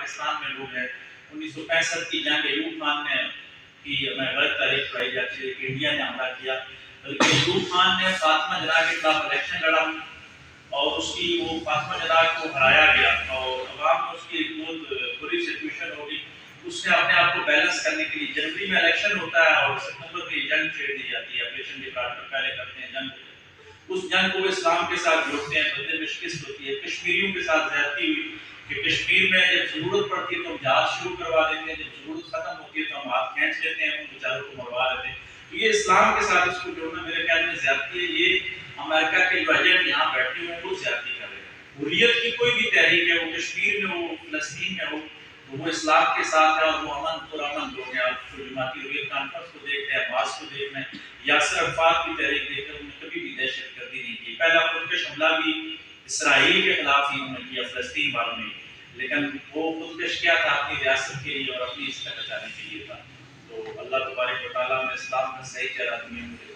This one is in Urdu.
پاکستان میں لوگ ہیں 1965 کی جنگ ایوب خان نے کی میں غلط تاریخ پڑھائی جاتی ہے کہ انڈیا نے حملہ کیا، بلکہ ایوب خان نے فاطمہ جناح کے خلاف الیکشن لڑا اور اس کی وہ فاطمہ جناح کو ہرایا گیا اور عوام میں اس کی ایک بہت بری سچویشن ہو گئی۔ اس نے اپنے آپ کو بیلنس کرنے کے لیے جنوری میں الیکشن ہوتا ہے اور ستمبر میں جنگ چھیڑ دی جاتی ہے، آپریشن ڈپارٹمنٹ پہلے کرتے ہیں جنگ، اس جنگ کو اسلام کے ساتھ جوڑتے ہیں، بدلے میں شکست ہوتی ہے، کشمیریوں کے ساتھ زیادتی ہوئی کہ کشمیر میں جب ضرورت پڑتی ہے تو ہم جہاز شروع کروا دیتے ہیں، جب ضرورت ختم ہوتی ہے تو ہم ہاتھ کھینچ لیتے ہیں، ان بیچاروں کو مروا دیتے ہیں۔ تو یہ اسلام کے ساتھ اس کو جوڑنا میرے خیال میں زیادتی ہے۔ یہ امریکہ کے جو ایجنٹ یہاں بیٹھے ہوئے ہیں وہ زیادتی کر رہے ہیں۔ حریت کی کوئی بھی تحریک ہے، وہ کشمیر میں ہو، فلسطین میں ہو، تو وہ اسلام کے ساتھ ہے اور وہ امن پرامن لوگ ہیں۔ آپ جو جماعتی حریت کانفرنس کو دیکھ رہے ہیں، عباس کو دیکھ رہے ہیں، یاسر عرفات کی تحریک دیکھ رہے ہیں، انہوں نے کبھی بھی دہشت گردی نہیں کی۔ پہلا خودکش حملہ بھی اسرائیل کے خلاف ہی انہوں نے کیا، فلسطین والوں نے، لیکن وہ خودکش کیا تھا اپنی ریاست کے لیے اور اپنی عزت بچانے کے لیے تھا۔ تو اللہ تبارک و تعالیٰ نے اسلام کا صحیح چہرہ دنیا میں